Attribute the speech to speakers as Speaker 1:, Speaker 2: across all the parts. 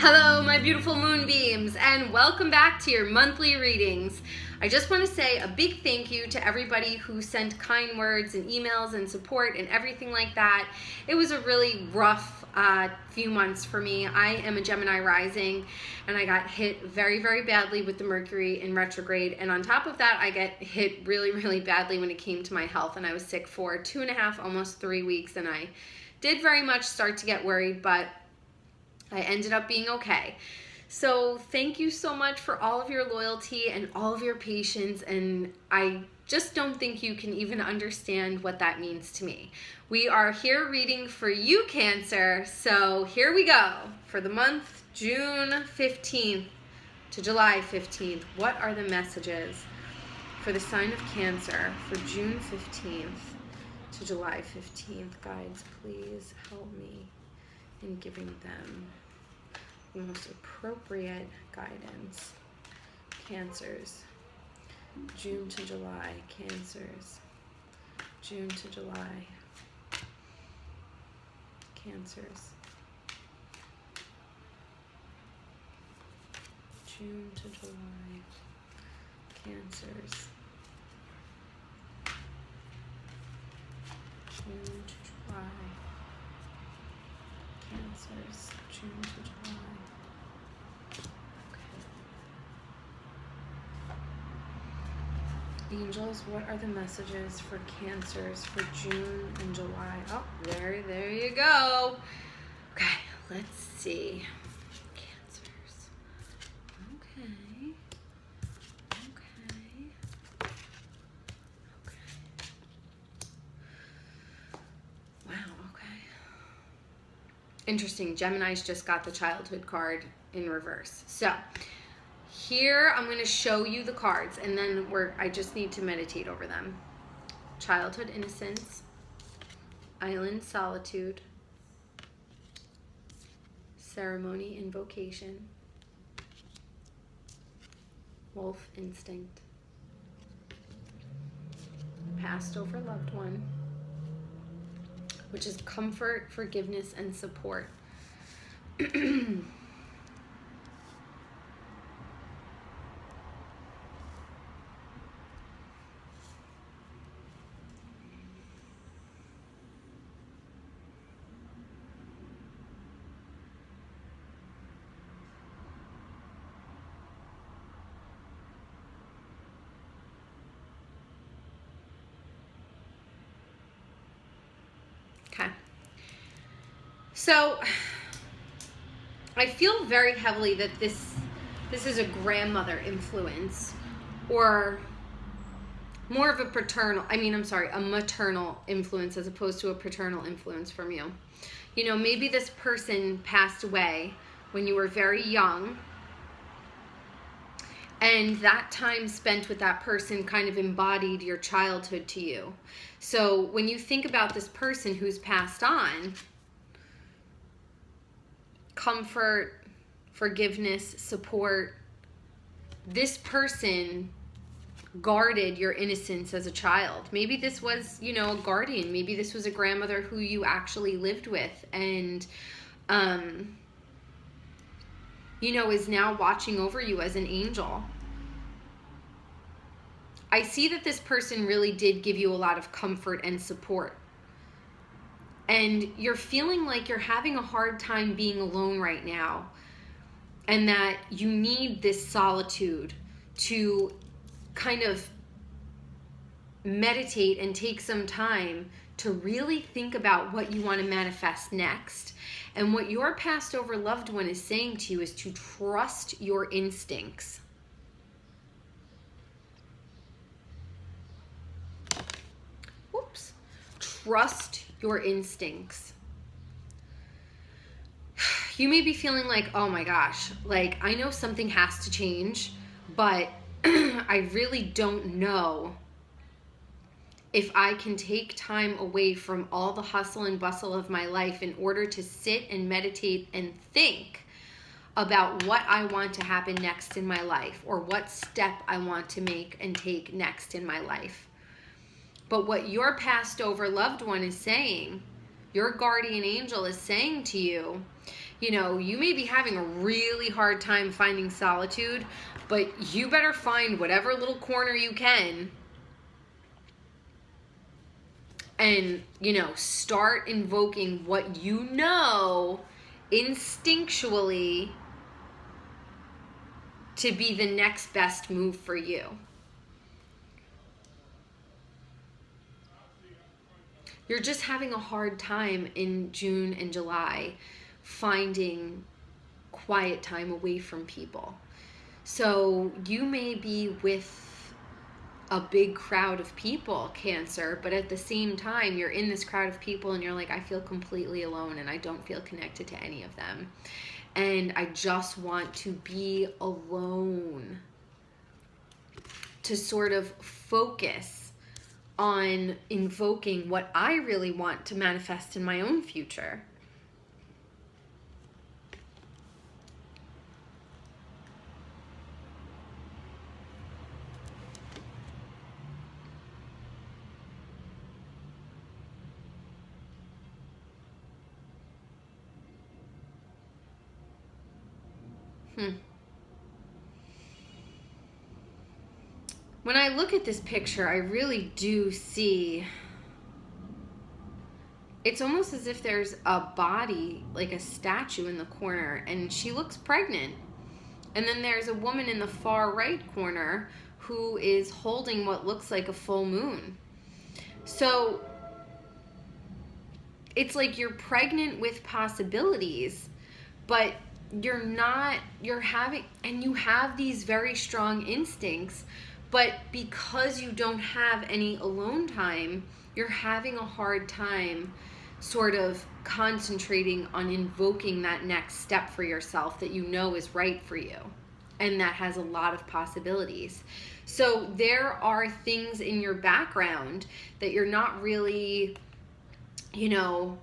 Speaker 1: Hello, my beautiful moonbeams, and welcome back to your monthly readings. I just want to say a big thank you to everybody who sent kind words and emails and support and everything like that. It was a really rough few months for me. I am a Gemini rising, and I got hit very, very badly with the Mercury in retrograde. And on top of that, I get hit really, really badly when it came to my health. And I was sick for 2.5, almost 3 weeks. And I did very much start to get worried, but I ended up being okay. So thank you so much for all of your loyalty and all of your patience, and I just don't think you can even understand what that means to me. We are here reading for you, Cancer, so here we go. For the month June 15th to July 15th, what are the messages for the sign of Cancer for June 15th to July 15th? Guides, please help me in giving them the most appropriate guidance. Cancers, June to July. Cancers, June to July. Cancers, June to July. Cancers, June to July. Cancers, June to July. Okay. Angels, what are the messages for Cancers for June and July? Oh, there you go. Okay, let's see. Cancers. Okay. Wow, okay. Interesting. Gemini's just got the childhood card in reverse. So here I'm going to show you the cards, and then I just need to meditate over them. Childhood innocence, island solitude, ceremony invocation, wolf instinct, passed over loved one, which is comfort, forgiveness, and support. Okay. So I feel very heavily that this is a grandmother influence, or more of a a maternal influence as opposed to a paternal influence from you. You know, maybe this person passed away when you were very young, and that time spent with that person kind of embodied your childhood to you. So when you think about this person who's passed on, comfort, forgiveness, support, this person guarded your innocence as a child. Maybe this was, a guardian. Maybe this was a grandmother who you actually lived with and, is now watching over you as an angel. I see that this person really did give you a lot of comfort and support. And you're feeling like you're having a hard time being alone right now, and that you need this solitude to kind of meditate and take some time to really think about what you want to manifest next. And what your passed over loved one is saying to you is to trust your instincts. Oops. Trust your instincts. You may be feeling like, oh my gosh, like I know something has to change, but I really don't know if I can take time away from all the hustle and bustle of my life in order to sit and meditate and think about what I want to happen next in my life, or what step I want to make and take next in my life. But what your passed over loved one is saying, your guardian angel is saying to you, You know, you may be having a really hard time finding solitude, but you better find whatever little corner you can and, you know, start invoking what you know instinctually to be the next best move for you. You're just having a hard time in June and July finding quiet time away from people. So you may be with a big crowd of people, Cancer, but at the same time, you're in this crowd of people and you're like, I feel completely alone and I don't feel connected to any of them. And I just want to be alone, to sort of focus on invoking what I really want to manifest in my own future. When I look at this picture, I really do see, it's almost as if there's a body, like a statue in the corner, and she looks pregnant. And then there's a woman in the far right corner who is holding what looks like a full moon. So it's like you're pregnant with possibilities, but you're not, you're having, and you have these very strong instincts, but because you don't have any alone time, you're having a hard time sort of concentrating on invoking that next step for yourself that you know is right for you and that has a lot of possibilities. So there are things in your background that you're not really, you know,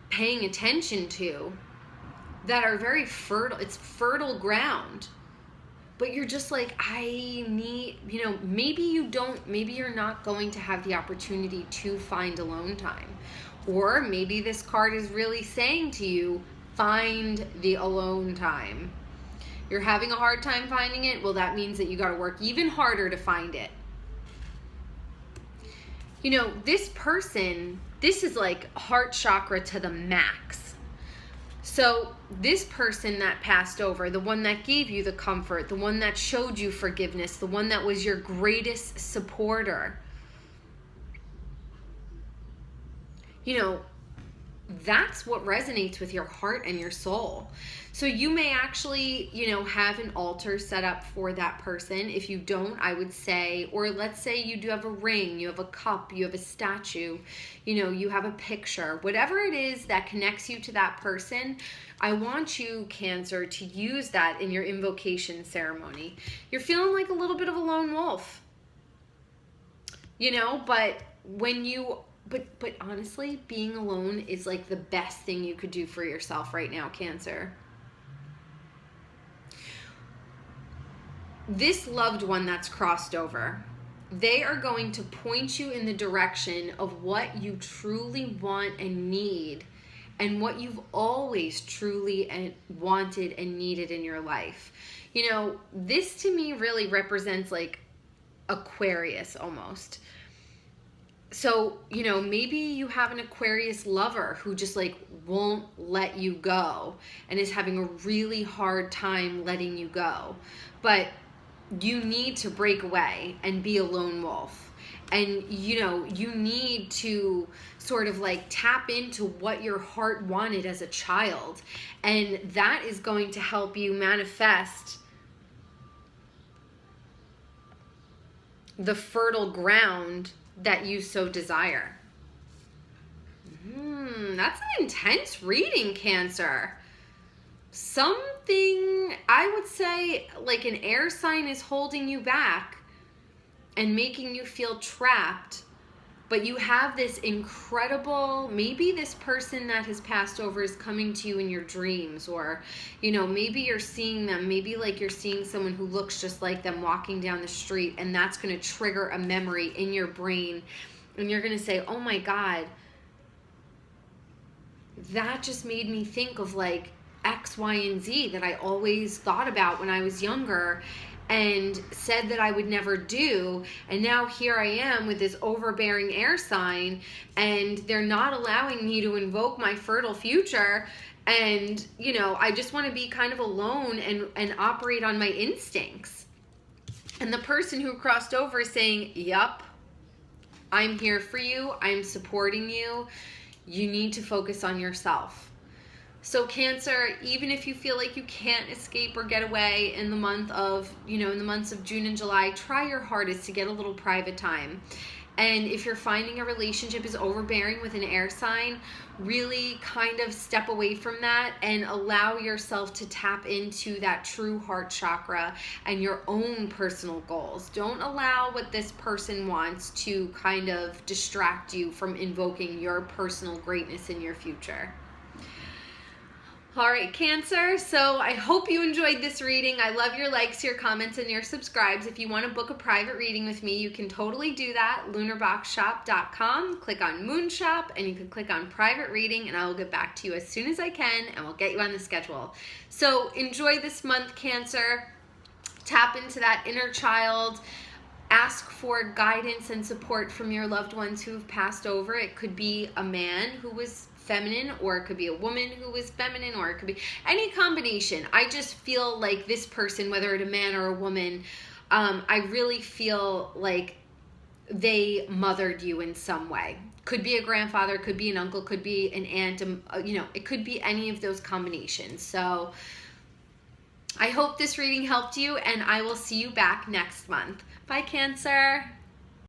Speaker 1: paying attention to that are very fertile. It's fertile ground. But you're just like, I need, you know, maybe you're not going to have the opportunity to find alone time. Or maybe this card is really saying to you, find the alone time. You're having a hard time finding it? Well, that means that you got to work even harder to find it. You know, this person, this is like heart chakra to the max. So this person that passed over, the one that gave you the comfort, the one that showed you forgiveness, the one that was your greatest supporter, you know, that's what resonates with your heart and your soul. So you may actually, you know, have an altar set up for that person. If you don't, I would say, or let's say you do have a ring, you have a cup, you have a statue, you know, you have a picture, whatever it is that connects you to that person. I want you, Cancer, to use that in your invocation ceremony. You're feeling like a little bit of a lone wolf, you know, but when you But honestly, being alone is like the best thing you could do for yourself right now, Cancer. This loved one that's crossed over, they are going to point you in the direction of what you truly want and need and what you've always truly wanted and needed in your life. You know, this to me really represents like Aquarius almost. So, you know, maybe you have an Aquarius lover who just like won't let you go and is having a really hard time letting you go. But you need to break away and be a lone wolf. And, you know, you need to sort of like tap into what your heart wanted as a child. And that is going to help you manifest the fertile ground that you so desire. That's an intense reading, Cancer. Something, I would say, like an air sign is holding you back and making you feel trapped, but you have this incredible, maybe this person that has passed over is coming to you in your dreams, or, you know, maybe you're seeing them, maybe like you're seeing someone who looks just like them walking down the street, and that's going to trigger a memory in your brain, and you're going to say, oh my God, that just made me think of like X, Y, and Z that I always thought about when I was younger and said that I would never do. And now here I am with this overbearing air sign, and they're not allowing me to invoke my fertile future. And, you know, I just want to be kind of alone and operate on my instincts. And the person who crossed over is saying, yup, I'm here for you. I'm supporting you. You need to focus on yourself. So Cancer, even if you feel like you can't escape or get away in the month of, in the months of June and July, try your hardest to get a little private time. And if you're finding a relationship is overbearing with an air sign, really kind of step away from that and allow yourself to tap into that true heart chakra and your own personal goals. Don't allow what this person wants to kind of distract you from invoking your personal greatness in your future. All right, Cancer, so I hope you enjoyed this reading. I love your likes, your comments, and your subscribes. If you want to book a private reading with me, you can totally do that. lunarboxshop.com. Click on Moon Shop, and you can click on Private Reading, and I will get back to you as soon as I can, and we'll get you on the schedule. So enjoy this month, Cancer. Tap into that inner child. Ask for guidance and support from your loved ones who have passed over. It could be a man who was feminine, or it could be a woman who was feminine, or it could be any combination. I just feel like this person, whether it's a man or a woman, I really feel like they mothered you in some way. Could be a grandfather, could be an uncle, could be an aunt, it could be any of those combinations. So I hope this reading helped you, and I will see you back next month. Bye, Cancer.